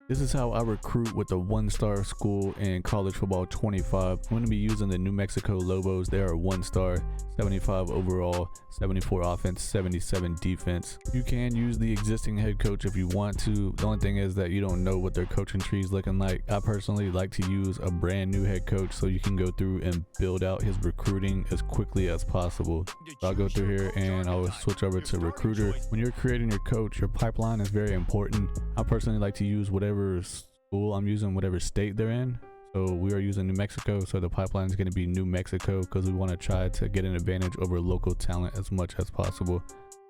This is how I recruit with the 1-star school in college football 25. I'm going to be using the New Mexico Lobos. They are 1-star, 75 overall, 74 offense, 77 defense. You can use the existing head coach if you want to. The only thing is that you don't know what their coaching tree is looking like. I personally like to use a brand new head coach so you can go through and build out his recruiting as quickly as possible. So I'll go through here and I'll switch over to recruiter. When you're creating your coach, your pipeline is very important. I personally like to use whatever school I'm using, whatever state they're in. So we are using New Mexico, so the pipeline is going to be New Mexico because we want to try to get an advantage over local talent as much as possible.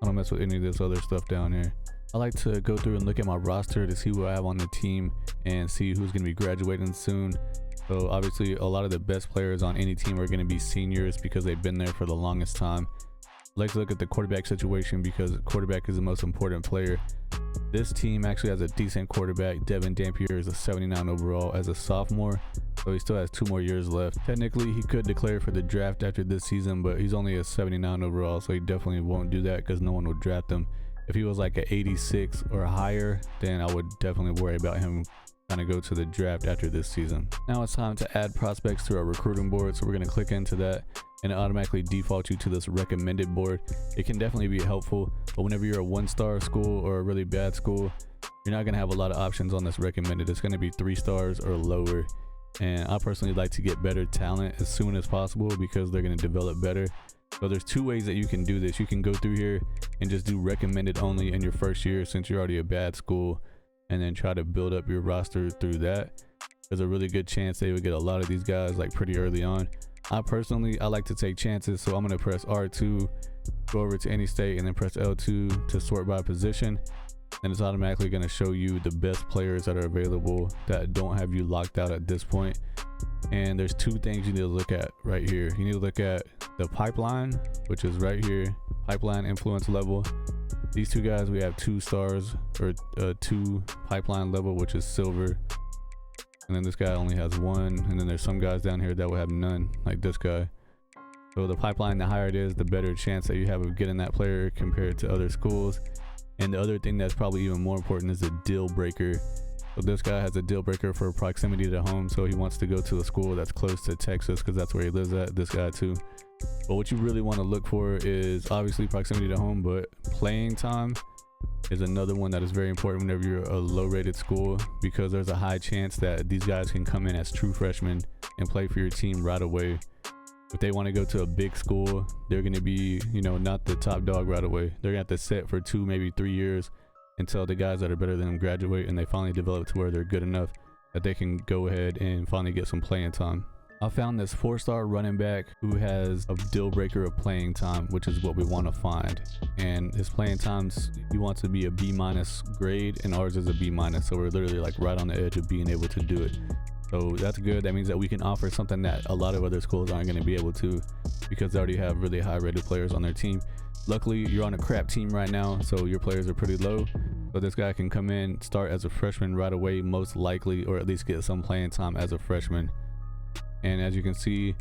I don't mess with any of this other stuff down here. I like to go through and look at my roster to see who I have on the team and see who's going to be graduating soon. So obviously a lot of the best players on any team are going to be seniors because they've been there for the longest time. I like to look at the quarterback situation because quarterback is the most important player. This team actually has a decent quarterback. Devin Dampier is a 79 overall as a sophomore, so he still has 2 more years left. Technically, he could declare for the draft after this season, but he's only a 79 overall, so he definitely won't do that because no one will draft him. If he was like an 86 or higher, then I would definitely worry about him trying to go to the draft after this season. Now it's time to add prospects to our recruiting board, so we're going to click into that and it automatically defaults you to this recommended board. It can definitely be helpful, but whenever you're a 1-star school or a really bad school, you're not going to have a lot of options on this recommended. It's going to be 3 stars or lower, and I personally like to get better talent as soon as possible because they're going to develop better. So there's 2 ways that you can do this. You can go through here and just do recommended only in your first year since you're already a bad school, and then try to build up your roster through that. There's a really good chance they would get a lot of these guys like pretty early on. I like to take chances, so I'm going to press R2, go over to any state, and then press L2 to sort by position, and it's automatically going to show you the best players that are available that don't have you locked out at this point. And there's 2 things you need to look at right here. You need to look at the pipeline, which is right here, pipeline influence level. These 2 guys, we have 2 stars or 2 pipeline level, which is silver. And then this guy only has 1, and then there's some guys down here that will have none, like this guy. So the pipeline, the higher it is, the better chance that you have of getting that player compared to other schools. And the other thing that's probably even more important is a deal breaker. So this guy has a deal breaker for proximity to home, so he wants to go to a school that's close to Texas because that's where he lives at, this guy too. But what you really want to look for is obviously proximity to home, but playing time is another one that is very important whenever you're a low rated school, because there's a high chance that these guys can come in as true freshmen and play for your team right away. If they want to go to a big school, they're going to be, not the top dog right away. They're going to have to sit for 2, maybe 3 years until the guys that are better than them graduate and they finally develop to where they're good enough that they can go ahead and finally get some playing time. I found this 4-star running back who has a deal breaker of playing time, which is what we want to find. And his playing times, he wants to be a B- grade, and ours is a B-. So we're literally like right on the edge of being able to do it. So that's good. That means that we can offer something that a lot of other schools aren't going to be able to because they already have really high rated players on their team. Luckily, you're on a crap team right now, so your players are pretty low. So this guy can come in, start as a freshman right away, most likely, or at least get some playing time as a freshman. And as you can see,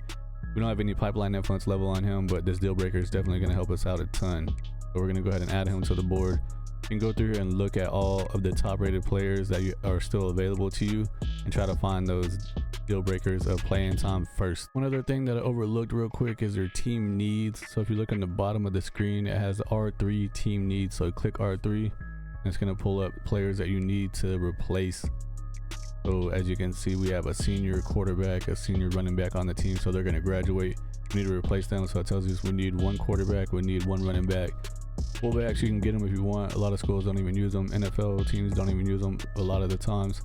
we don't have any pipeline influence level on him, but this deal breaker is definitely going to help us out a ton. So we're going to go ahead and add him to the board. You can go through here and look at all of the top rated players that are still available to you and try to find those deal breakers of playing time first. One other thing that I overlooked real quick is your team needs. So if you look on the bottom of the screen, it has R3 team needs. So click R3 and it's going to pull up players that you need to replace. So as you can see, we have a senior quarterback, a senior running back on the team, so they're going to graduate. We need to replace them, so it tells us we need 1 quarterback, we need 1 running back. Fullbacks, you can get them if you want. A lot of schools don't even use them. NFL teams don't even use them a lot of the times.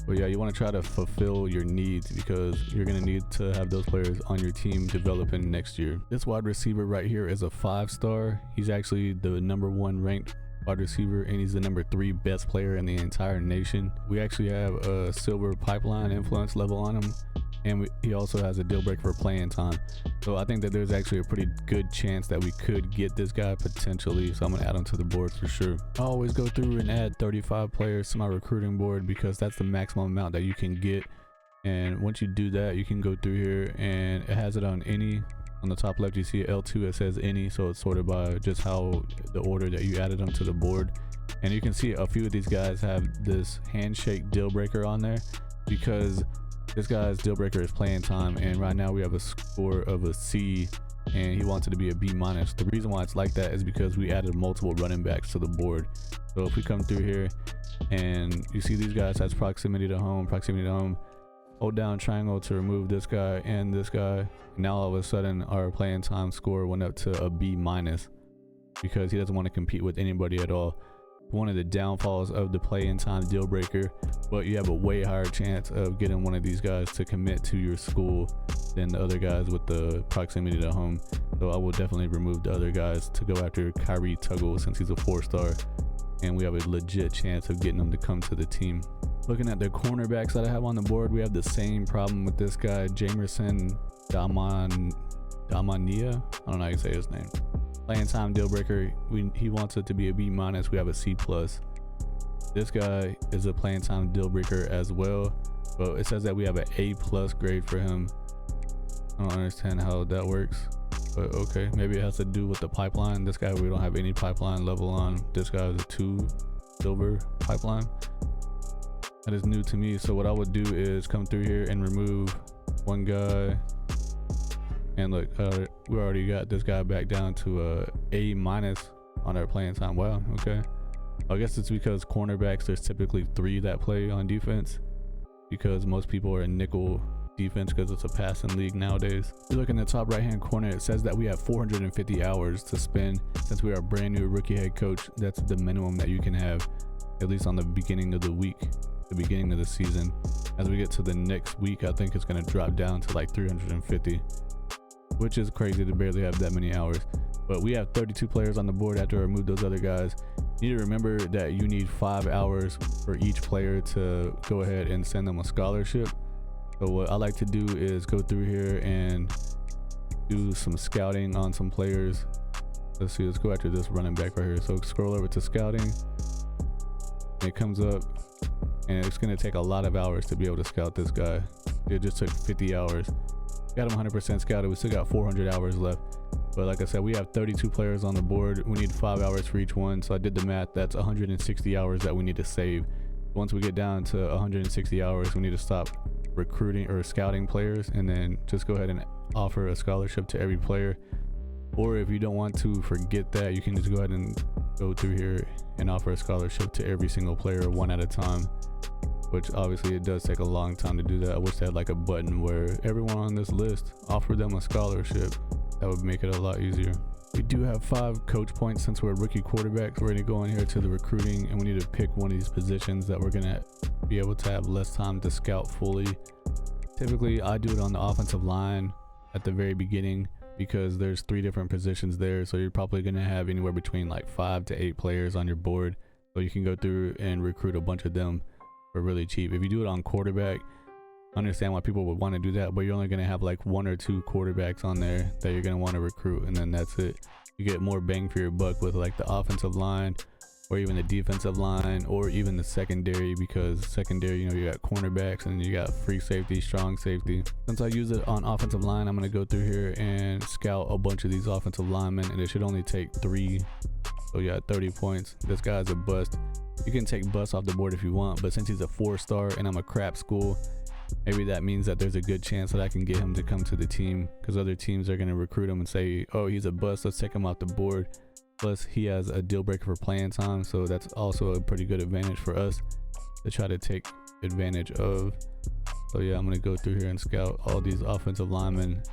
But yeah, you want to try to fulfill your needs because you're going to need to have those players on your team developing next year. This wide receiver right here is a 5-star. He's actually the #1 ranked wide receiver, and he's the #3 best player in the entire nation. We actually have a silver pipeline influence level on him, and he also has a deal breaker for playing time. So I think that there's actually a pretty good chance that we could get this guy potentially, so I'm gonna add him to the board for sure. I always go through and add 35 players to my recruiting board because that's the maximum amount that you can get. And once you do that, you can go through here and it has it on any. On the top left, you see L2, it says any, so it's sorted by just how the order that you added them to the board. And you can see a few of these guys have this handshake deal breaker on there because this guy's deal breaker is playing time, and right now we have a score of a C and he wants it to be a B minus. The reason why it's like that is because we added multiple running backs to the board. So if we come through here and you see these guys has proximity to home, hold down triangle to remove this guy and this guy. Now all of a sudden our playing time score went up to a B minus because he doesn't want to compete with anybody at all. One of the downfalls of the play-in time deal breaker, but you have a way higher chance of getting one of these guys to commit to your school than the other guys with the proximity to home. So I will definitely remove the other guys to go after Kyrie Tuggle since he's a 4-star, and we have a legit chance of getting him to come to the team. Looking at the cornerbacks that I have on the board, we have the same problem with this guy, Jamerson Damania. I don't know how you say his name. Playing time deal breaker, he wants it to be a B minus. We have a C plus. This guy is a playing time deal breaker as well, but it says that we have an A plus grade for him. I don't understand how that works, but okay, maybe it has to do with the pipeline. This guy, we don't have any pipeline level on. This guy is a 2 silver pipeline. That is new to me. So what I would do is come through here and remove one guy. And look, we already got this guy back down to A minus on our playing time. Wow, okay. I guess it's because cornerbacks, there's typically 3 that play on defense because most people are in nickel defense because it's a passing league nowadays. If you look in the top right hand corner, it says that we have 450 hours to spend. Since we are a brand new rookie head coach, that's the minimum that you can have, at least on the beginning of the week, the beginning of the season. As we get to the next week, I think it's going to drop down to like 350. Which is crazy to barely have that many hours. But we have 32 players on the board after I remove those other guys. You need to remember that you need 5 hours for each player to go ahead and send them a scholarship. So what I like to do is go through here and do some scouting on some players. Let's see, let's go after this running back right here. So scroll over to scouting. And it comes up and it's going to take a lot of hours to be able to scout this guy. It just took 50 hours. Got him 100% scouted. We still got 400 hours left. But like I said, we have 32 players on the board. We need 5 hours for each one. So I did the math. That's 160 hours that we need to save. Once we get down to 160 hours, we need to stop recruiting or scouting players and then just go ahead and offer a scholarship to every player. Or if you don't want to forget that, you can just go ahead and go through here and offer a scholarship to every single player one at a time. Which obviously it does take a long time to do that. I wish they had like a button where everyone on this list offered them a scholarship. That would make it a lot easier. We do have 5 coach points since we're rookie quarterbacks. We're going to go in here to the recruiting and we need to pick one of these positions that we're going to be able to have less time to scout fully. Typically I do it on the offensive line at the very beginning because there's 3 different positions there. So you're probably going to have anywhere between like 5 to 8 players on your board. So you can go through and recruit a bunch of them for really cheap. If you do it on quarterback, I understand why people would want to do that, but you're only going to have like 1 or 2 quarterbacks on there that you're going to want to recruit, and then that's it. You get more bang for your buck with like the offensive line or even the defensive line or even the secondary, because secondary, you know, you got cornerbacks and you got free safety, strong safety. Since I use it on offensive line, I'm going to go through here and scout a bunch of these offensive linemen, and it should only take 3. So yeah, 30 points. This guy's a bust. You can take bust off the board if you want, but since he's a 4-star and I'm a crap school, maybe that means that there's a good chance that I can get him to come to the team, because other teams are going to recruit him and say, oh, he's a bust, let's take him off the board. Plus he has a deal breaker for playing time, so that's also a pretty good advantage for us to try to take advantage of. So yeah, I'm going to go through here and scout all these offensive linemen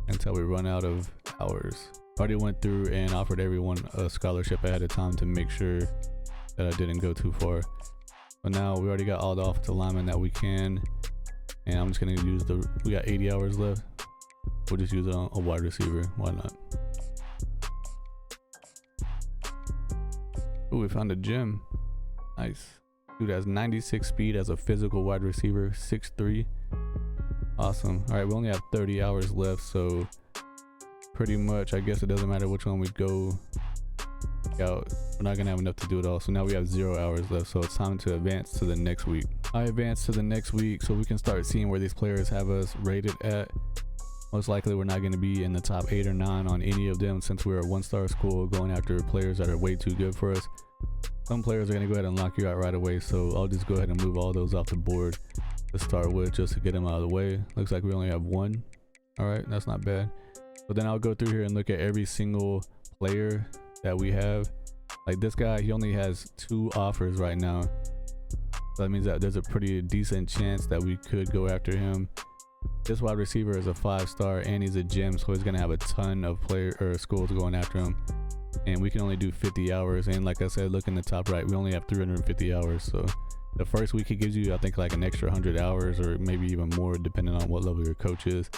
until we run out of hours. Already went through and offered everyone a scholarship ahead of time to make sure that I didn't go too far. But now we already got all the offensive linemen that we can, and I'm just gonna use we got 80 hours left. We'll just use it on a wide receiver. Why not? Oh, we found a gem. Nice. Dude has 96 speed as a physical wide receiver, 6'3". Awesome. All right, we only have 30 hours left, so pretty much I guess it doesn't matter which one we go out, we're not gonna have enough to do it all. So now we have 0 hours left, so it's time to advance to the next week. I advance to the next week so we can start seeing where these players have us rated at. Most likely we're not going to be in the top 8 or 9 on any of them, since we're a 1-star school going after players that are way too good for us. Some players are going to go ahead and lock you out right away, so I'll just go ahead and move all those off the board to start with, just to get them out of the way. Looks like we only have one. All right, that's not bad. So then I'll go through here and look at every single player that we have. Like this guy, he only has 2 offers right now. So that means that there's a pretty decent chance that we could go after him. This wide receiver is a 5-star and he's a gem, so he's gonna have a ton of schools going after him. And we can only do 50 hours. And like I said, look in the top right, we only have 350 hours. So the first week he gives you, I think, like an extra 100 hours or maybe even more, depending on what level your coach is.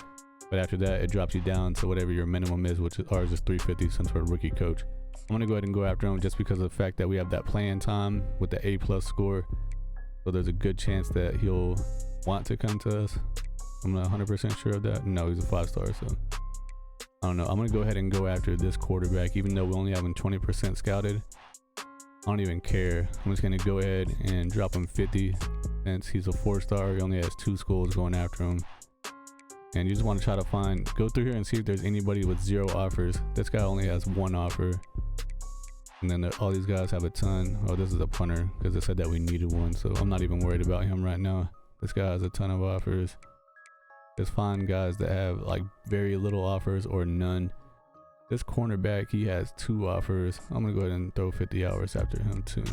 But after that, it drops you down to whatever your minimum is, which ours is 350 since we're a rookie coach. I'm gonna go ahead and go after him just because of the fact that we have that playing time with the A+ score. So there's a good chance that he'll want to come to us. I'm not 100% sure of that. No, he's a 5-star, so I don't know. I'm gonna go ahead and go after this quarterback, even though we only have him 20% scouted. I don't even care. I'm just gonna go ahead and drop him 50 since he's a 4-star. He only has 2 schools going after him. And you just want to try to go through here and see if there's anybody with 0 offers. This guy only has 1 offer. And then all these guys have a ton. Oh, this is a punter because it said that we needed one. So I'm not even worried about him right now. This guy has a ton of offers. Just find guys that have like very little offers or none. This cornerback, he has 2 offers. I'm going to go ahead and throw 50 hours after him too.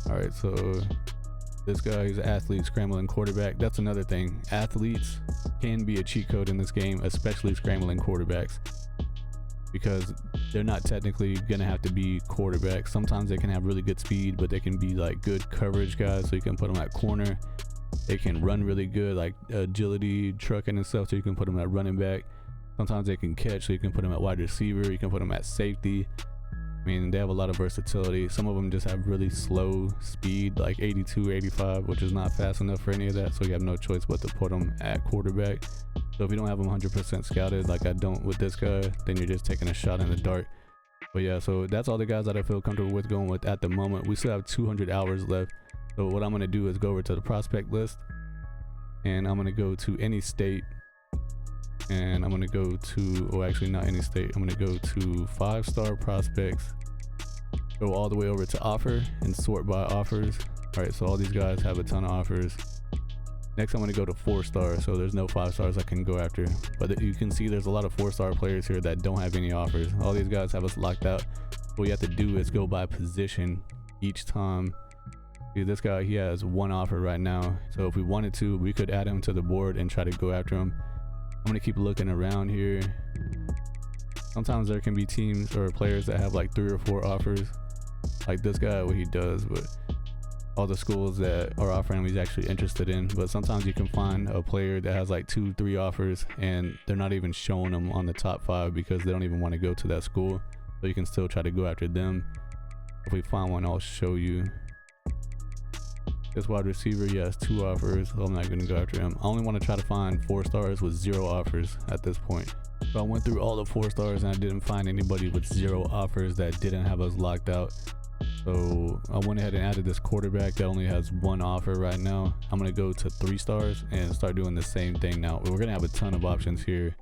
All right, so this guy, he's an athlete, scrambling quarterback. That's another thing. Athletes can be a cheat code in this game, especially scrambling quarterbacks, because they're not technically gonna have to be quarterbacks. Sometimes they can have really good speed, but they can be like good coverage guys, so you can put them at corner. They can run really good, like agility, trucking and stuff, so you can put them at running back. Sometimes they can catch, so you can put them at wide receiver. You can put them at safety. I mean, they have a lot of versatility. Some of them just have really slow speed, like 82, 85, which is not fast enough for any of that, so you have no choice but to put them at quarterback. So if you don't have them 100% scouted, like I don't with this guy, then you're just taking a shot in the dark. But yeah, so that's all the guys that I feel comfortable with going with at the moment. We still have 200 hours left. So what I'm going to do is go over to the prospect list, and I'm going to go to any state, and I'm going to go to, or actually not any state, I'm going to go to 5-star prospects, go all the way over to offer and sort by offers. All right, so all these guys have a ton of offers. Next, I'm going to go to 4-star, so there's no 5-stars I can go after. But you can see there's a lot of 4-star players here that don't have any offers. All these guys have us locked out. What you have to do is go by position each time. See, this guy, he has 1 offer right now. So if we wanted to, we could add him to the board and try to go after him. I'm going to keep looking around here. Sometimes there can be teams or players that have like 3 or 4 offers. Like this guy, what he does, but all the schools that are offering him, he's actually interested in. But sometimes you can find a player that has like 2, 3 offers and they're not even showing them on the top 5 because they don't even want to go to that school. So you can still try to go after them. If we find one, I'll show you. This wide receiver, he has 2 offers, so I'm not going to go after him. I only want to try to find 4-stars with 0 offers at this point. So I went through all the 4-stars and I didn't find anybody with 0 offers that didn't have us locked out. So I went ahead and added this quarterback that only has 1 offer right now. I'm going to go to 3-stars and start doing the same thing now. We're going to have a ton of options here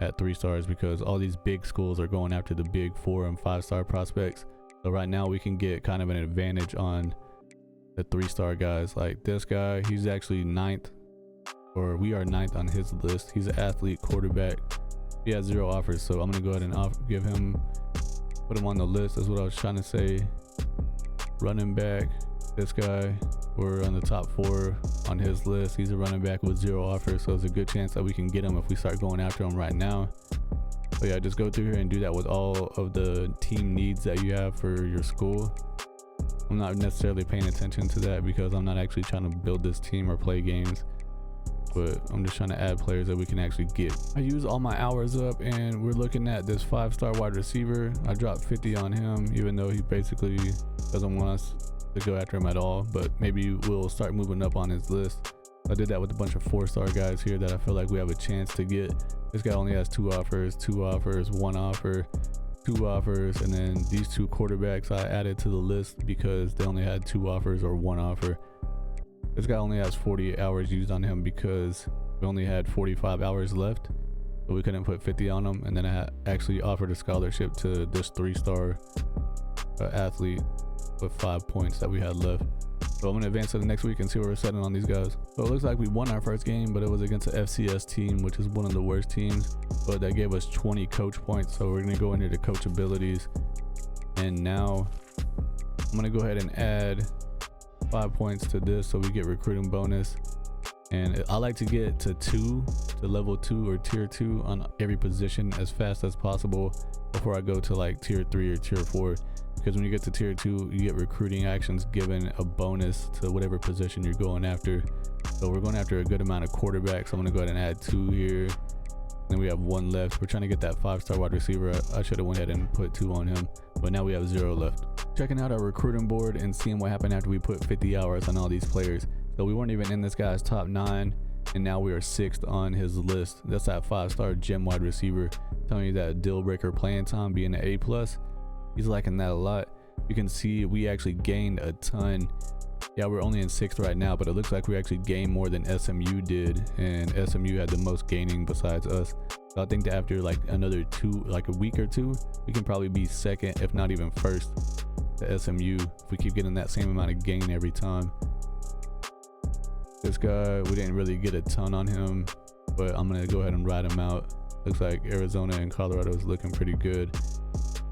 at 3-stars because all these big schools are going after the big 4 and 5-star prospects. So right now we can get kind of an advantage on the 3-star guys. Like this guy, he's actually 9th, or we are 9th on his list. He's an athlete quarterback. He has 0 offers, so I'm gonna go ahead and put him on the list. That's what I was trying to say. Running back, this guy, we're on the top 4 on his list. He's a running back with 0 offers, so there's a good chance that we can get him if we start going after him right now. So yeah, just go through here and do that with all of the team needs that you have for your school. I'm not necessarily paying attention to that because I'm not actually trying to build this team or play games, but I'm just trying to add players that we can actually get. I use all my hours up and we're looking at this 5-star wide receiver. I dropped 50 on him, even though he basically doesn't want us to go after him at all, but maybe we'll start moving up on his list. I did that with a bunch of 4-star guys here that I feel like we have a chance to get. This guy only has 2 offers, 2 offers, 1 offer, 2 offers, and then these 2 quarterbacks I added to the list because they only had 2 offers or 1 offer. This guy only has 40 hours used on him because we only had 45 hours left, so we couldn't put 50 on him. And then I actually offered a scholarship to this 3-star athlete with 5 points that we had left. So I'm gonna advance to the next week and see where we're setting on these guys. So it looks like we won our first game, but it was against an FCS team, which is one of the worst teams, but that gave us 20 coach points. So we're gonna go into the coach abilities, and now I'm gonna go ahead and add 5 points to this so we get recruiting bonus. And I like to get to level 2 or tier 2 on every position as fast as possible before I go to like tier 3 or tier 4, because when you get to tier 2 you get recruiting actions given a bonus to whatever position you're going after. So we're going after a good amount of quarterbacks, so I'm gonna go ahead and add 2 here. Then we have 1 left. We're trying to get that 5-star wide receiver. I should have went ahead and put 2 on him, but now we have 0 left. Checking out our recruiting board and seeing what happened after we put 50 hours on all these players. So we weren't even in this guy's top 9, and now we are 6th on his list. That's that 5-star gem wide receiver. Telling you that deal breaker playing time being an A+. He's liking that a lot. You can see we actually gained a ton. Yeah, we're only in 6th right now, but it looks like we actually gained more than SMU did, and SMU had the most gaining besides us. So I think that after like another a week or two, we can probably be 2nd, if not even 1st to SMU if we keep getting that same amount of gain every time. This guy, we didn't really get a ton on him, but I'm gonna go ahead and ride him out. Looks like Arizona and Colorado is looking pretty good.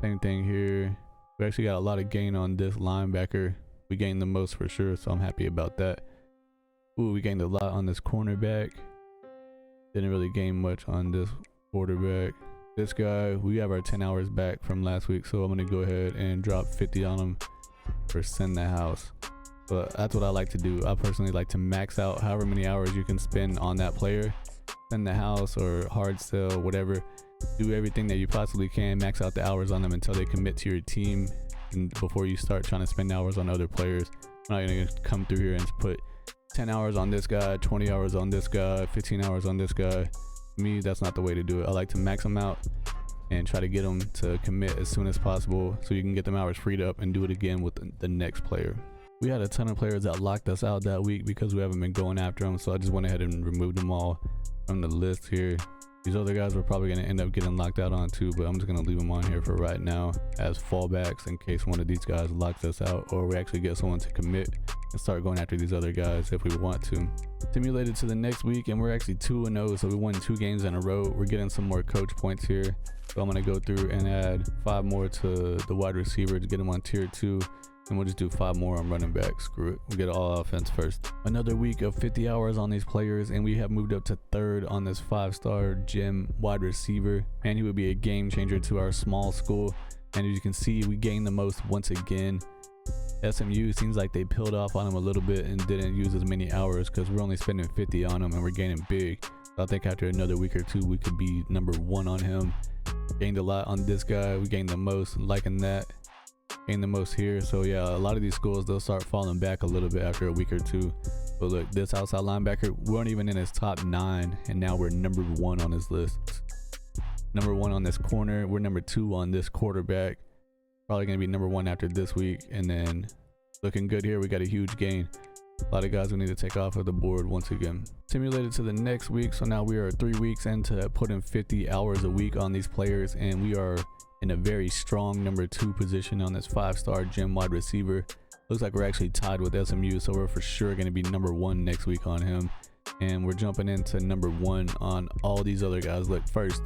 Same thing here. We actually got a lot of gain on this linebacker. We gained the most for sure, so I'm happy about that. Ooh, we gained a lot on this cornerback. Didn't really gain much on this quarterback. This guy, we have our 10 hours back from last week, so I'm gonna go ahead and drop 50 on him for send the house. But that's what I like to do. I personally like to max out however many hours you can spend on that player. Send the house or hard sell, whatever. Do everything that you possibly can. Max out the hours on them until they commit to your team, and before you start trying to spend hours on other players. I'm not gonna come through here and put 10 hours on this guy, 20 hours on this guy, 15 hours on this guy. To me, that's not the way to do it. I like to max them out and try to get them to commit as soon as possible so you can get them hours freed up and do it again with the next player. We had a ton of players that locked us out that week because we haven't been going after them, so I just went ahead and removed them all from the list here. These other guys we're probably going to end up getting locked out on too, but I'm just going to leave them on here for right now as fallbacks in case one of these guys locks us out, or we actually get someone to commit and start going after these other guys if we want to. Simulated to the next week, and we're actually 2-0, so we won 2 games in a row. We're getting some more coach points here, so I'm going to go through and add 5 more to the wide receiver to get him on tier 2. And we'll just do 5 more on running back. Screw it. We'll get all offense first. Another week of 50 hours on these players, and we have moved up to 3rd on this 5-star gem wide receiver. And he would be a game changer to our small school. And as you can see, we gained the most once again. SMU seems like they peeled off on him a little bit and didn't use as many hours because we're only spending 50 on him and we're gaining big. So I think after another week or 2, we could be number 1 on him. Gained a lot on this guy. We gained the most, liking that. Gained the most here. So yeah, a lot of these schools, they'll start falling back a little bit after a week or 2. But look, this outside linebacker, we weren't even in his top 9, and now we're number 1 on his list. Number 1 on this corner. We're number 2 on this quarterback. Probably gonna be number 1 after this week. And then looking good here. We got a huge gain. A lot of guys we need to take off of the board once again. Simulated to the next week. So now we are 3 weeks into putting 50 hours a week on these players, and we are in a very strong number 2 position on this 5-star gem wide receiver. Looks like we're actually tied with SMU, so we're for sure going to be number 1 next week on him. And we're jumping into number 1 on all these other guys. Look, first.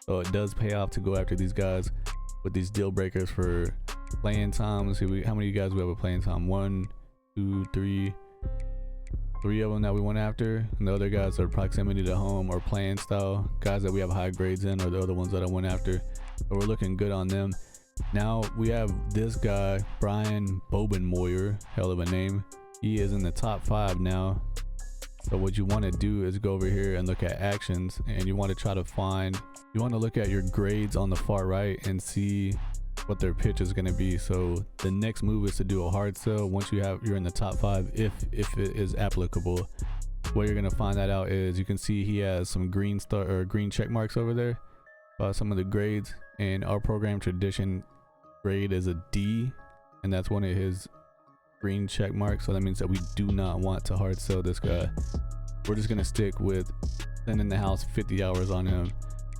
So it does pay off to go after these guys with these deal breakers for playing time. Let's see, how many of you guys we have a playing time? 1, 2, 3. 3 of them that we went after, and the other guys are proximity to home or playing style. Guys that we have high grades in are the other ones that I went after. So we're looking good on them. Now we have this guy, Brian Bobenmoyer, hell of a name. He is in the top 5 now. So what you want to do is go over here and look at actions, and you want to try to find, you want to look at your grades on the far right and see what their pitch is going to be. So the next move is to do a hard sell once you're in the top 5, if it is applicable. What you're going to find that out is you can see he has some green check marks over there, some of the grades, and our program tradition grade is a D, and that's one of his green check marks. So that means that we do not want to hard sell this guy. We're just going to stick with sending the house 50 hours on him.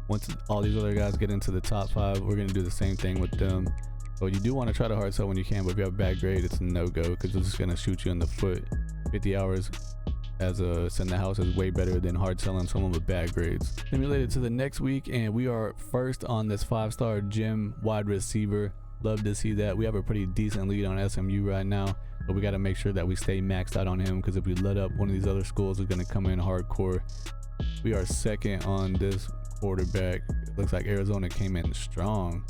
Once all these other guys get into the top 5, we're gonna do the same thing with them. So you do want to try to hard sell when you can, but if you have a bad grade, it's a no-go because it's just gonna shoot you in the foot. 50 hours as a send the house is way better than hard selling someone with bad grades. Simulated to the next week, and we are first on this 5-star gym wide receiver. Love to see that. We have a pretty decent lead on SMU right now, but we got to make sure that we stay maxed out on him, because if we let up, one of these other schools is going to come in hardcore. We are second on this quarterback. It looks like Arizona came in strong.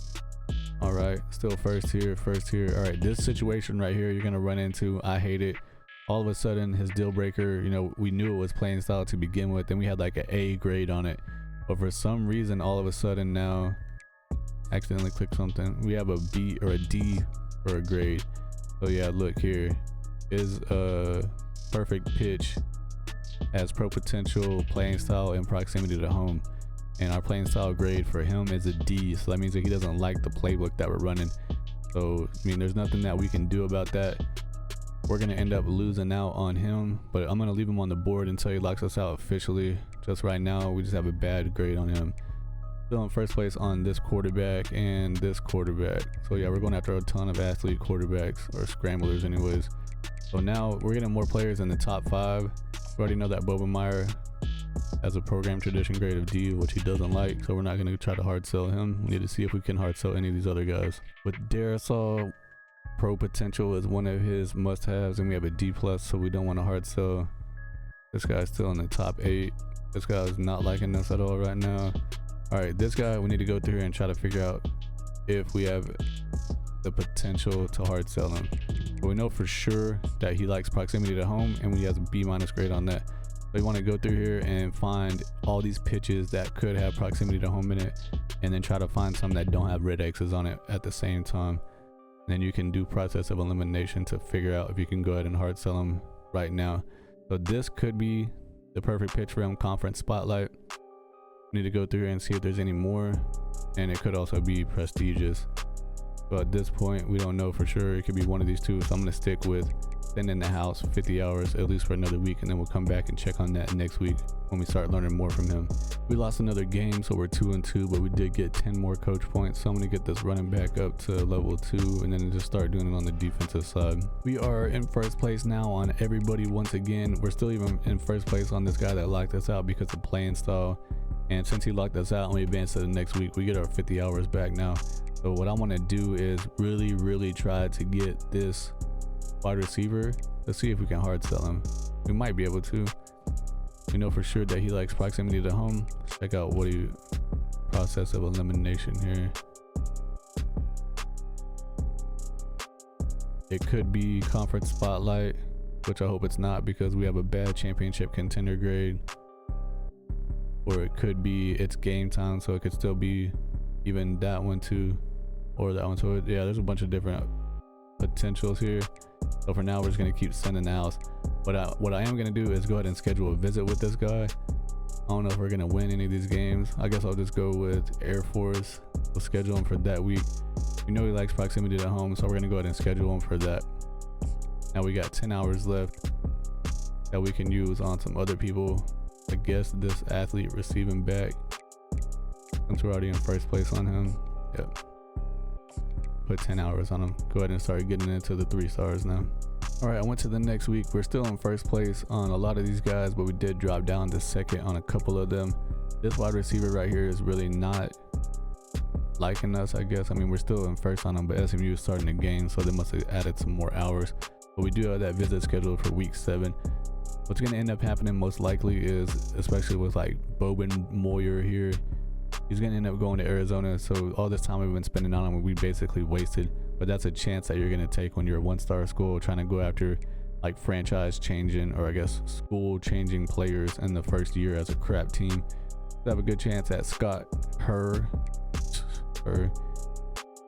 All right, still first here. All right, this situation right here, you're going to run into. I hate it. All of a sudden, his deal breaker, you know, we knew it was playing style to begin with, then we had like an A grade on it, but for some reason, all of a sudden now, accidentally clicked something, we have a B or a D for a grade. So yeah, look here, is a perfect pitch, has pro potential, playing style, and proximity to home, and our playing style grade for him is a D. So that means that he doesn't like the playbook that we're running. So I mean, there's nothing that we can do about that. We're gonna end up losing out on him, but I'm gonna leave him on the board until he locks us out officially. Just right now, we just have a bad grade on him. Still in first place on this quarterback and this quarterback. So yeah, we're going after a ton of athlete quarterbacks, or scramblers anyways. So now we're getting more players in the top 5. We already know that Bobenmeyer has a program tradition grade of D, which he doesn't like, so we're not gonna try to hard sell him. We need to see if we can hard sell any of these other guys. With Darasol, pro potential is one of his must-haves, and we have a D+, so we don't want to hard sell. This guy's still in the top 8. This guy is not liking us at all right now. All right, this guy, we need to go through here and try to figure out if we have the potential to hard sell him. But we know for sure that he likes proximity to home, and he has a B- grade on that. So we want to go through here and find all these pitches that could have proximity to home in it, and then try to find some that don't have red X's on it at the same time. Then you can do process of elimination to figure out if you can go ahead and hard sell him right now. So this could be the perfect pitch for him, conference spotlight. We need to go through here and see if there's any more, and it could also be prestigious. But at this point, we don't know for sure. It could be one of these two, so I'm gonna stick with send in the house 50 hours at least for another week, and then we'll come back and check on that next week when we start learning more from him. We lost another game, so we're 2-2, but we did get 10 more coach points, so I'm gonna get this running back up to level 2 and then just start doing it on the defensive side. We are in first place now on everybody once again. We're still even in first place on this guy that locked us out because of playing style, and since he locked us out and we advance to the next week, we get our 50 hours back now. So what I want to do is really try to get this wide receiver. Let's see if we can hard sell him. We might be able to. We know for sure that he likes proximity to home. Check out what he process of elimination here. It could be conference spotlight, which I hope it's not because we have a bad championship contender grade. Or it could be it's game time, so it could still be even that one too, or that one. So yeah, there's a bunch of different potentials here. So for now, we're just gonna keep sending the house. But what I am gonna do is go ahead and schedule a visit with this guy. I don't know if we're gonna win any of these games. I guess I'll just go with Air Force. We'll schedule him for that week. We know he likes proximity to home, so we're gonna go ahead and schedule him for that. Now we got 10 hours left that we can use on some other people. I guess this athlete receiving back, since we're already in first place on him. Yep. Put 10 hours on him. Go ahead and start getting into the 3 stars now. All right, I went to the next week. We're still in first place on a lot of these guys, but we did drop down to second on a couple of them. This wide receiver right here is really not liking us, I guess. I mean, we're still in first on him, but SMU is starting the game, so they must have added some more hours. But we do have that visit scheduled for week 7. What's going to end up happening most likely is, especially with like Boben Moyer here, he's going to end up going to Arizona. So all this time we've been spending on him, we basically wasted. But that's a chance that you're going to take when you're a 1-star school trying to go after like franchise changing, or I guess school changing players in the first year as a crap team. You have a good chance at Scott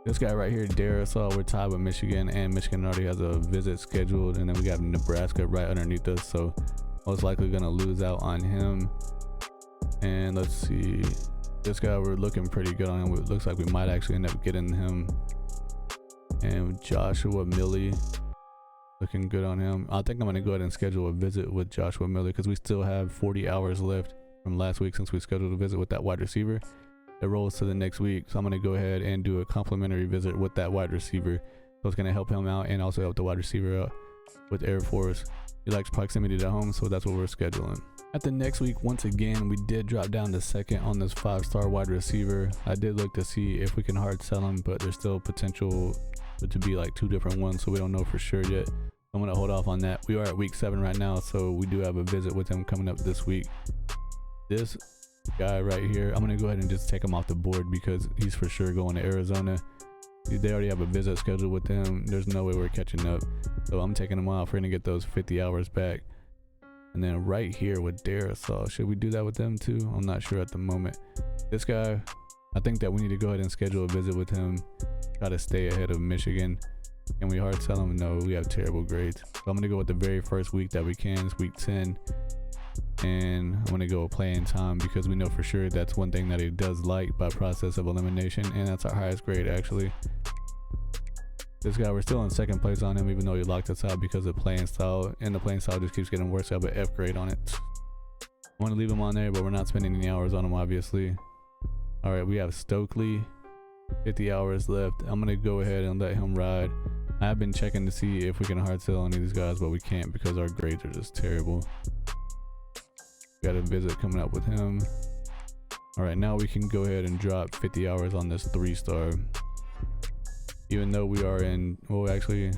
this guy right here, Darasol. We're tied with Michigan, and Michigan already has a visit scheduled, and then we got Nebraska right underneath us, so most likely gonna lose out on him. And let's see, this guy, we're looking pretty good on him. It looks like we might actually end up getting him. And Joshua Millie, looking good on him. I think I'm gonna go ahead and schedule a visit with Joshua Millie because we still have 40 hours left from last week since we scheduled a visit with that wide receiver. it rolls to the next week. So I'm going to go ahead and do a complimentary visit with that wide receiver. So it's going to help him out and also help the wide receiver out with Air Force. He likes proximity to home, so that's what we're scheduling. At the next week, once again, we did drop down to second on this 5-star wide receiver. I did look to see if we can hard sell him, but there's still potential to be like 2 different ones, so we don't know for sure yet. I'm going to hold off on that. We are at week 7 right now, so we do have a visit with him coming up this week. This guy right here, I'm going to go ahead and just take him off the board because he's for sure going to Arizona. They already have a visit scheduled with him. There's no way we're catching up, so I'm taking him off. We're going to get those 50 hours back. And then right here with Darisaw, should we do that with them too? I'm not sure at the moment. This guy, I think that we need to go ahead and schedule a visit with him. Got to stay ahead of Michigan. Can we hard sell him? No, we have terrible grades. So I'm going to go with the very first week that we can. It's week 10. And I'm going to go playing time because we know for sure that's one thing that he does like by process of elimination. And that's our highest grade actually. This guy, we're still in second place on him even though he locked us out because of playing style. And the playing style just keeps getting worse. I have an F grade on it. I want to leave him on there, but we're not spending any hours on him obviously. All right, we have Stokely. 50 hours left. I'm gonna go ahead and let him ride. I've been checking to see if we can hard sell any of these guys, but we can't because our grades are just terrible. We got a visit coming up with him. All right, now we can go ahead and drop 50 hours on this 3-star. Even though we are in, well, actually,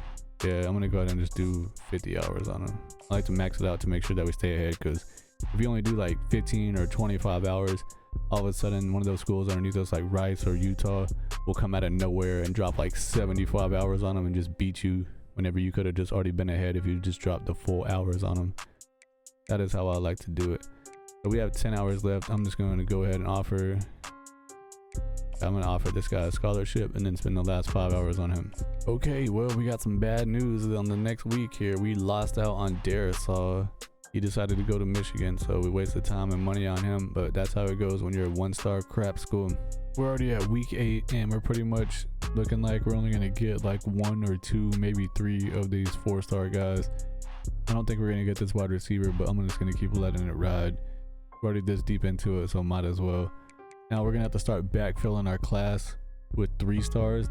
yeah, I'm gonna go ahead and just do 50 hours on him. I like to max it out to make sure that we stay ahead, because if you only do like 15 or 25 hours, all of a sudden one of those schools underneath us like Rice or Utah will come out of nowhere and drop like 75 hours on them and just beat you whenever you could have just already been ahead if you just dropped the full hours on them. That is how I like to do it. So we have 10 hours left. I'm just going to go ahead and offer this guy a scholarship and then spend the last 5 hours on him. Okay, well, we got some bad news on the next week here. We lost out on Darisaw. He decided to go to Michigan, so we wasted time and money on him, but that's how it goes when you're a 1-star crap school. We're already at week 8 and we're pretty much looking like we're only gonna get like 1 or 2, maybe 3 of these 4-star guys. I don't think we're gonna get this wide receiver, but I'm just gonna keep letting it ride. We're already this deep into it, so might as well. Now we're gonna have to start backfilling our class with 3 stars.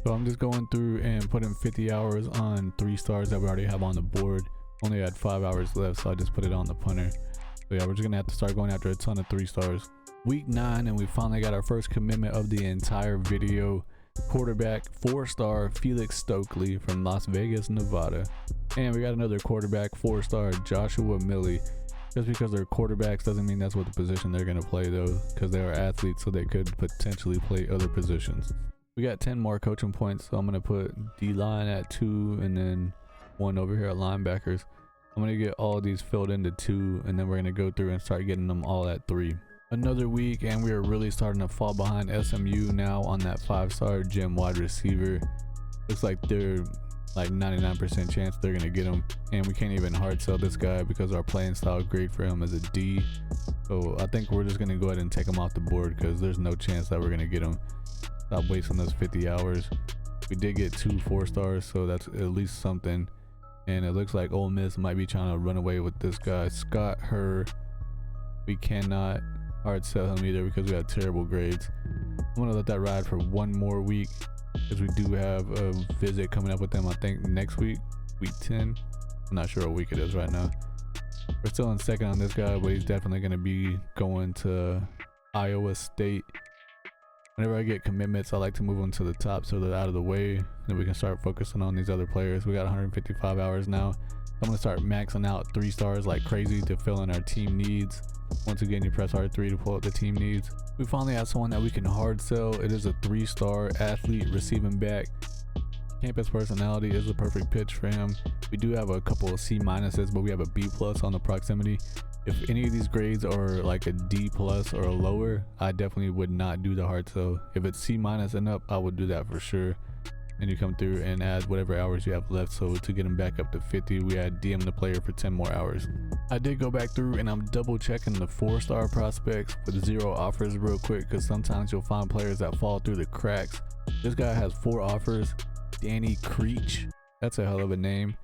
So I'm just going through and putting 50 hours on 3 stars that we already have on the board. Only had 5 hours left, so I just put it on the punter. So yeah, we're just gonna have to start going after a ton of 3 stars. Week 9, and we finally got our first commitment of the entire video. Quarterback 4-star Felix Stokely from Las Vegas, Nevada. And we got another quarterback 4-star Joshua Milley. Just because they're quarterbacks doesn't mean that's what the position they're gonna play though, because they are athletes, so they could potentially play other positions. We got 10 more coaching points, so I'm gonna put D-line at 2 and then 1 over here at linebackers. I'm gonna get all these filled into 2, and then we're gonna go through and start getting them all at 3. Another week, and we are really starting to fall behind SMU now on that 5-star gym wide receiver. Looks like they're like 99% chance they're gonna get him, and we can't even hard sell this guy because our playing style grade for him is a D. So I think we're just gonna go ahead and take him off the board because there's no chance that we're gonna get him. Stop wasting those 50 hours. We did get 2 4-stars, so that's at least something. And it looks like Ole Miss might be trying to run away with this guy, Scott Herr. We cannot hard sell him either because we have terrible grades. I'm gonna let that ride for 1 more week because we do have a visit coming up with them, I think next week, week 10. I'm not sure what week it is right now. We're still in second on this guy, but he's definitely gonna be going to Iowa State. Whenever I get commitments, I like to move them to the top so they're out of the way, and we can start focusing on these other players. We got 155 hours now. I'm gonna start maxing out 3 stars like crazy to fill in our team needs. Once again, you press R3 to pull up the team needs. We finally have someone that we can hard sell. It is a 3-star athlete receiving back. Campus personality is the perfect pitch for him. We do have a couple of C minuses, but we have a B plus on the proximity. If any of these grades are like a D plus or lower, I definitely would not do the hard sell. If it's C minus and up, I would do that for sure. And you come through and add whatever hours you have left. So to get them back up to 50, we had DM the player for 10 more hours. I did go back through and I'm double checking the 4-star prospects with 0 offers real quick, because sometimes you'll find players that fall through the cracks. This guy has 4 offers. Danny Creech, that's a hell of a name.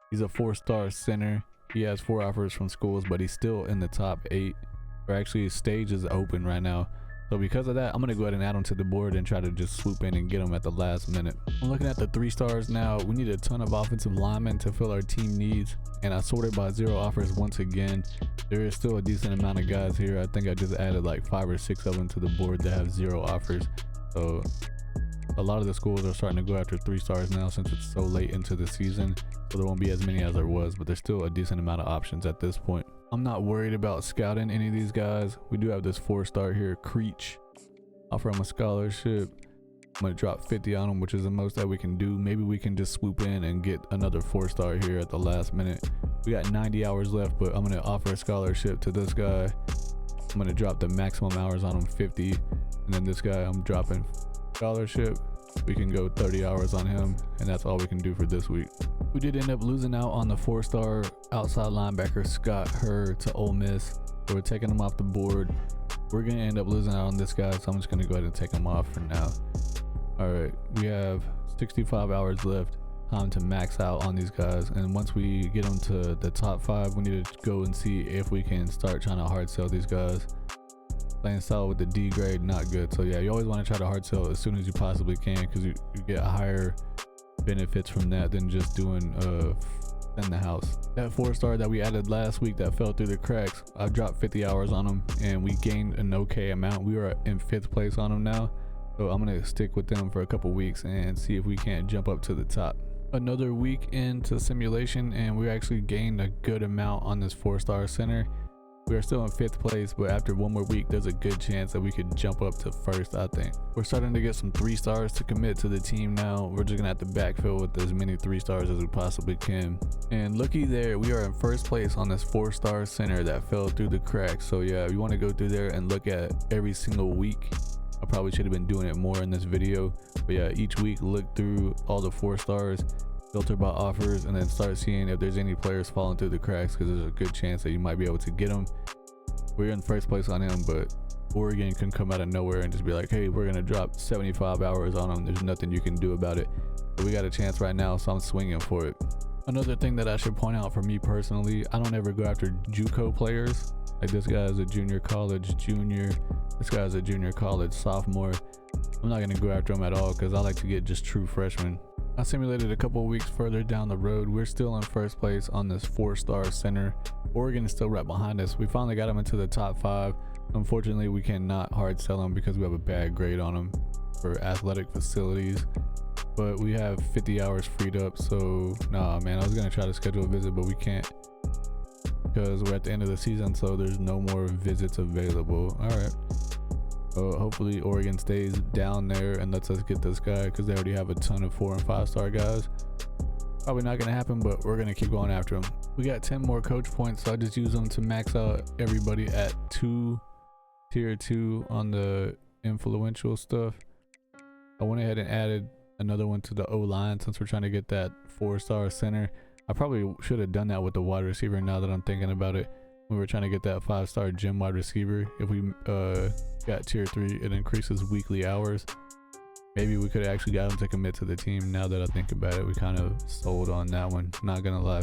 He's a 4-star center. He has 4 offers from schools, but he's still in the top 8. Or actually, his stage is open right now. So because of that, I'm going to go ahead and add them to the board and try to just swoop in and get them at the last minute. I'm looking at the 3 stars now. We need a ton of offensive linemen to fill our team needs, and I sorted by 0 offers once again. There is still a decent amount of guys here. I think I just added like 5 or 6 of them to the board that have 0 offers. So a lot of the schools are starting to go after 3 stars now since it's so late into the season. So there won't be as many as there was, but there's still a decent amount of options at this point. I'm not worried about scouting any of these guys. We do have this 4-star here, Creech. Offer him a scholarship. I'm gonna drop 50 on him, which is the most that we can do. Maybe we can just swoop in and get another 4-star here at the last minute. We got 90 hours left, but I'm gonna offer a scholarship to this guy. I'm gonna drop the maximum hours on him, 50. And then this guy, I'm dropping scholarship. We can go 30 hours on him, and that's all we can do for this week. We did end up losing out on the 4-star outside linebacker Scott Hurd to Ole Miss. So we're taking him off the board. We're gonna end up losing out on this guy, so I'm just gonna go ahead and take him off for now. All right, we have 65 hours left. Time to max out on these guys, and once we get them to the top 5, we need to go and see if we can start trying to hard sell these guys. Playing style with the D grade, not good. So yeah, you always want to try to hard sell as soon as you possibly can, because you get higher benefits from that than just doing in the house. That 4-star that we added last week that fell through the cracks, I dropped 50 hours on him and we gained an okay amount. We are in 5th place on him now, so I'm gonna stick with them for a couple weeks and see if we can't jump up to the top. Another week into simulation, and we actually gained a good amount on this 4-star center. We are still in 5th place, but after one more week, there's a good chance that we could jump up to 1st, I think. We're starting to get some 3 stars to commit to the team now. We're just gonna have to backfill with as many 3 stars as we possibly can. And looky there, we are in 1st place on this 4-star center that fell through the cracks. So yeah, you wanna go through there and look at every single week. I probably should have been doing it more in this video, but yeah, each week look through all the 4 stars, filter by offers, and then start seeing if there's any players falling through the cracks, because there's a good chance that you might be able to get them. We're in 1st place on him, but Oregon can come out of nowhere and just be like, hey, we're gonna drop 75 hours on him. There's nothing you can do about it. But we got a chance right now, so I'm swinging for it. Another thing that I should point out for me personally, I don't ever go after JUCO players. Like this guy is a junior college junior, this guy's a junior college sophomore. I'm not gonna go after him at all, because I like to get just true freshmen. I simulated a couple weeks further down the road. We're still in 1st place on this 4-star center. Oregon is still right behind us. We finally got him into the top 5. Unfortunately, we cannot hard sell him because we have a bad grade on him for athletic facilities. But we have 50 hours freed up, so nah, man, I was gonna try to schedule a visit, but we can't because we're at the end of the season, so there's no more visits available. All right. Hopefully Oregon stays down there and lets us get this guy, because they already have a ton of 4- and 5-star guys. Probably not gonna happen, but we're gonna keep going after him. We got 10 more coach points, so I just use them to max out everybody at tier 2 on the influential stuff. I went ahead and added another one to the O-line since we're trying to get that 4-star center. I probably should have done that with the wide receiver now that I'm thinking about it. We were trying to get that 5-star gym wide receiver. If we got tier 3, it increases weekly hours. Maybe we could have actually got him to commit to the team. Now that I think about it, we kind of sold on that one, not gonna lie.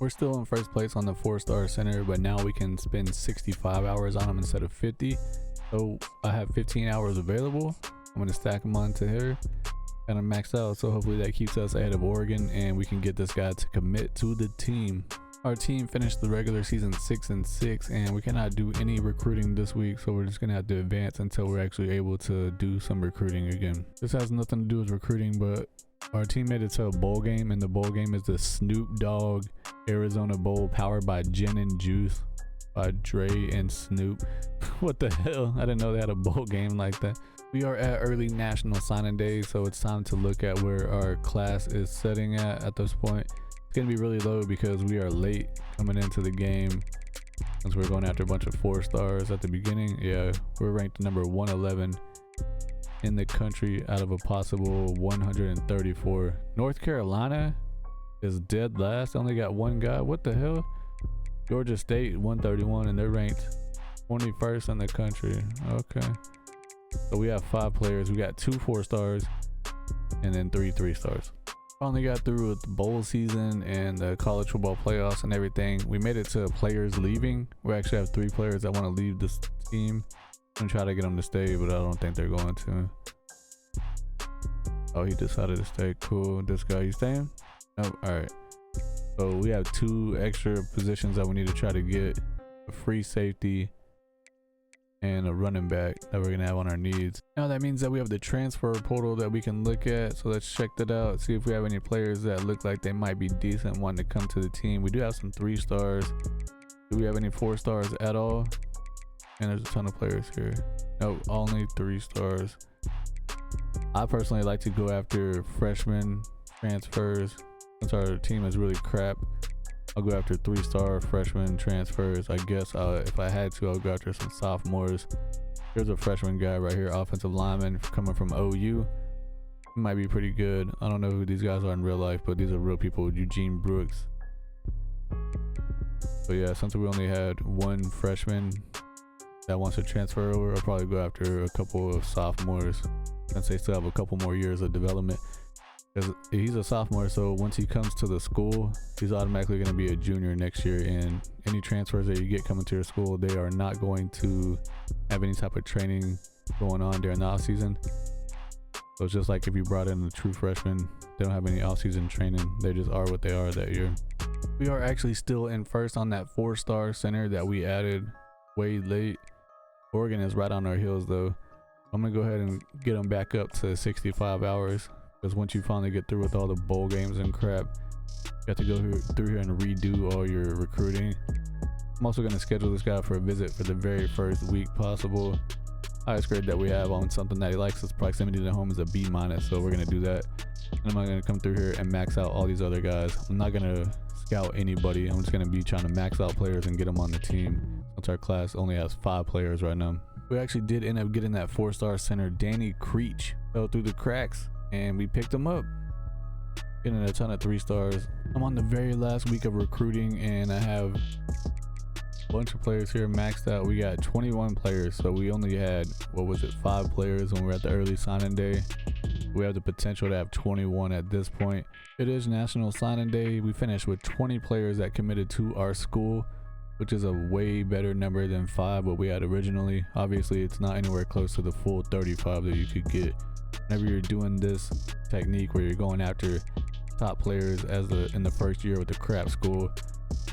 We're still in 1st place on the 4-star center, but now we can spend 65 hours on him instead of 50. So I have 15 hours available. I'm gonna stack them onto here, kind of max out. So hopefully that keeps us ahead of Oregon and we can get this guy to commit to the team. Our team finished the regular season 6-6, and we cannot do any recruiting this week, so we're just gonna have to advance until we're actually able to do some recruiting again. This has nothing to do with recruiting, but our team made it to a bowl game, and the bowl game is the Snoop Dogg Arizona Bowl, powered by Gin and Juice by Dre and Snoop. What the hell? I didn't know they had a bowl game like that. We are at early national signing day, so it's time to look at where our class is setting at this point. It's gonna be really low because we are late coming into the game, since we're going after a bunch of 4 stars at the beginning. Yeah, we're ranked number 111 in the country out of a possible 134. North Carolina is dead last. Only got 1 guy. What the hell? Georgia State 131, and they're ranked 21st in the country. Okay, so we have 5 players. We got 2 4 stars and then 3 3 stars. Finally got through with the bowl season and the college football playoffs and everything. We made it to players leaving. We actually have 3 players that want to leave this team. I'm gonna try to get him to stay, but I don't think they're going to. Oh, he decided to stay. Cool. This guy, you staying? Nope. All right. So we have 2 extra positions that we need to try to get: a free safety and a running back that we're gonna have on our needs. Now that means that we have the transfer portal that we can look at. So let's check that out. See if we have any players that look like they might be decent, wanting to come to the team. We do have some 3 stars. Do we have any 4 stars at all? And there's a ton of players here. No, only 3 stars. I personally like to go after freshman transfers. Since our team is really crap, I'll go after 3-star freshman transfers. I guess if I had to, I'll go after some sophomores. Here's a freshman guy right here, offensive lineman coming from OU. He might be pretty good. I don't know who these guys are in real life, but these are real people. Eugene Brooks. So yeah, since we only had 1 freshman that wants to transfer over, I'll probably go after a couple of sophomores since they still have a couple more years of development. Because he's a sophomore, so once he comes to the school, he's automatically going to be a junior next year. And any transfers that you get coming to your school, they are not going to have any type of training going on during the off season. So it's just like if you brought in a true freshman, they don't have any off season training. They just are what they are that year. We are actually still in first on that 4-star center that we added way late. Oregon is right on our heels though. I'm gonna go ahead and get them back up to 65 hours. Because once you finally get through with all the bowl games and crap, you have to go through here and redo all your recruiting. I'm also going to schedule this guy for a visit for the very first week possible. Highest grade that we have on something that he likes, his proximity to home, is a B-, so we're going to do that. And I'm going to come through here and max out all these other guys. I'm not going to scout anybody. I'm just going to be trying to max out players and get them on the team, since our class only has 5 players right now. We actually did end up getting that 4-star center, Danny Creech. Fell through the cracks, and we picked him up, getting a ton of 3 stars. I'm on the very last week of recruiting, and I have a bunch of players here maxed out. We got 21 players, so we only had, 5 players when we were at the early signing day. We have the potential to have 21 at this point. It is National Signing Day. We finished with 20 players that committed to our school, which is a way better number than 5 what we had originally. Obviously, it's not anywhere close to the full 35 that you could get. Whenever you're doing this technique where you're going after top players in the first year with the crap school,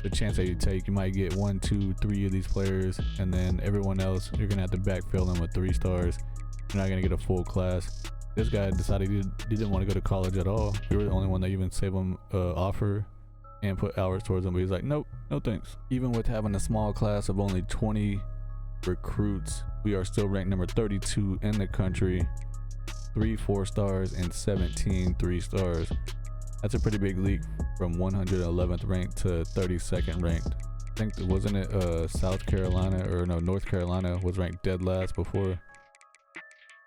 the chance that you might get 1, 2, 3 of these players, and then everyone else you're gonna have to backfill them with 3 stars. You're not gonna get a full class. This guy decided he didn't want to go to college at all. We were the only one that even saved him offer and put hours towards him, but he's like, nope, no thanks. Even with having a small class of only 20 recruits, we are still ranked number 32 in the country. 3 4 stars and 17 3 stars. That's a pretty big leap from 111th ranked to 32nd ranked. I think, wasn't it South Carolina, or no, North Carolina was ranked dead last before,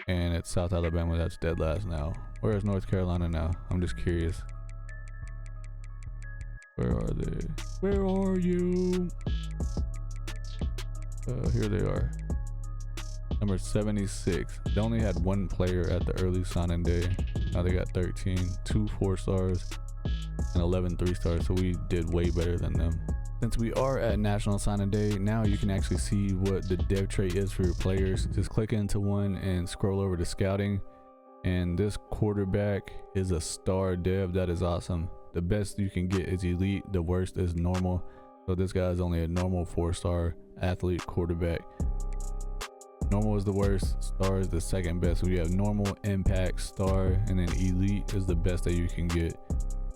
and it's South Alabama that's dead last now. Where is North Carolina now? I'm just curious. Where are they? Where are you? Here they are. Number 76. They only had 1 player at the early signing day. Now they got 13, 2 4 stars, and 11 3 stars. So we did way better than them. Since we are at National Signing Day, now you can actually see what the dev trait is for your players. Just click into one and scroll over to scouting. And this quarterback is a star dev. That is awesome. The best you can get is elite. The worst is normal. So this guy is only a normal 4-star athlete quarterback. Normal is the worst, star is the second best. So we have normal, impact, star, and then elite is the best that you can get.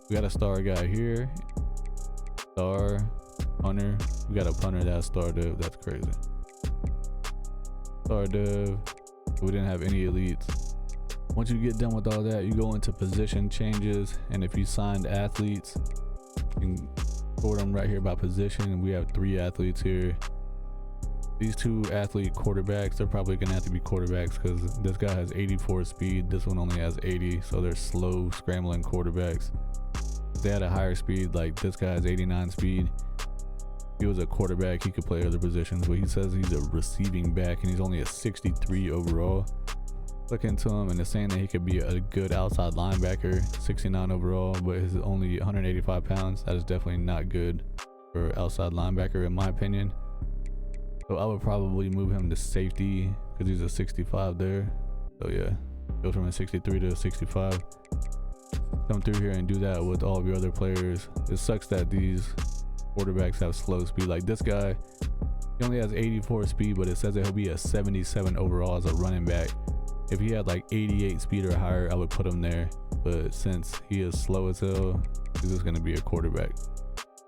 We got a star guy here. Star, punter. We got a punter that's star dev. That's crazy. Star dev. We didn't have any elites. Once you get done with all that, you go into position changes, and if you signed athletes, you can sort them right here by position. And we have 3 athletes here. These 2 athlete quarterbacks, they're probably gonna have to be quarterbacks because this guy has 84 speed, this one only has 80, so they're slow scrambling quarterbacks. If they had a higher speed, like this guy has 89 speed, if he was a quarterback, he could play other positions, but he says he's a receiving back and he's only a 63 overall. Look into him, and it's saying that he could be a good outside linebacker, 69 overall, but he's only 185 pounds. That is definitely not good for outside linebacker in my opinion. So I would probably move him to safety because he's a 65 there. So yeah, go from a 63 to a 65. Come through here and do that with all of your other players. It sucks that these quarterbacks have slow speed. Like this guy, he only has 84 speed, but it says that he'll be a 77 overall as a running back. If he had like 88 speed or higher, I would put him there. But since he is slow as hell, he's just gonna be a quarterback.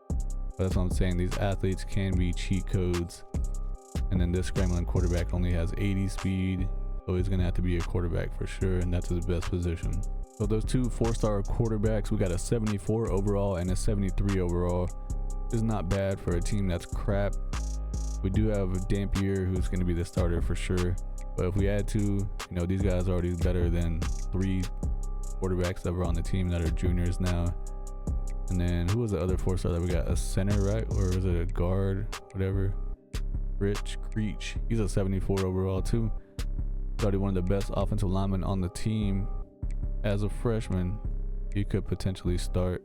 But that's what I'm saying. These athletes can be cheat codes. And then this scrambling quarterback only has 80 speed, so he's gonna have to be a quarterback for sure, and that's his best position. So those two 4-star quarterbacks, we got a 74 overall and a 73 overall. Is not bad for a team that's crap. We do have Dampier, who's going to be the starter for sure. But if we add to, you know, these guys are already better than 3 quarterbacks that were on the team that are juniors now. And then who was the other 4-star that we got? A center, right? Or is it a guard? Whatever. Rich Creech. He's a 74 overall too. He's already one of the best offensive linemen on the team. As a freshman, he could potentially start.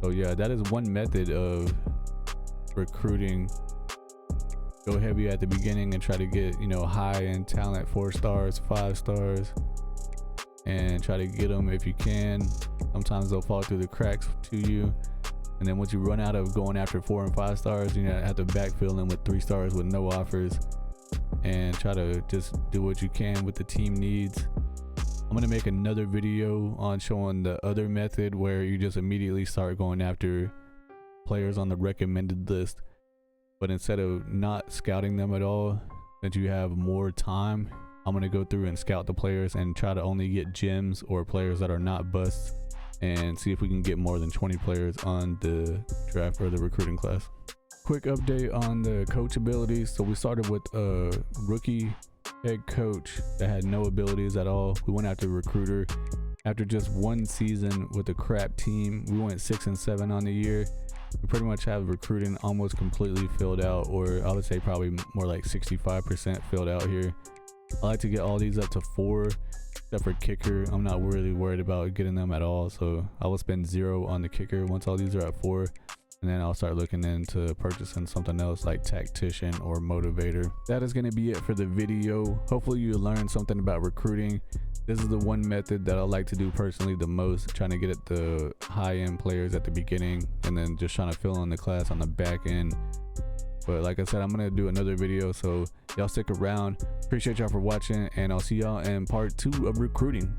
So yeah, that is one method of recruiting. Go heavy at the beginning and try to get, you know, high in talent, 4 stars, 5 stars, and try to get them if you can. Sometimes they'll fall through the cracks to you, and then once you run out of going after 4 and 5 stars, you know, have to backfill them with 3 stars with no offers, and try to just do what you can with the team needs. I'm gonna make another video on showing the other method where you just immediately start going after players on the recommended list, but instead of not scouting them at all, that you have more time, I'm gonna go through and scout the players and try to only get gems or players that are not busts, and see if we can get more than 20 players on the draft or the recruiting class. Quick update on the coach abilities. So we started with a rookie head coach that had no abilities at all. We went after recruiter. After just 1 season with a crap team, we went 6-7 on the year. We pretty much have recruiting almost completely filled out, or I would say probably more like 65% filled out here. I like to get all these up to 4, except for kicker. I'm not really worried about getting them at all, so I will spend 0 on the kicker once all these are at 4. And then I'll start looking into purchasing something else like tactician or motivator. That is going to be it for the video. Hopefully you learned something about recruiting. This is the one method that I like to do personally the most, trying to get at the high-end players at the beginning and then just trying to fill in the class on the back end. But like I said, I'm going to do another video, so y'all stick around. Appreciate y'all for watching, and I'll see y'all in part 2 of recruiting.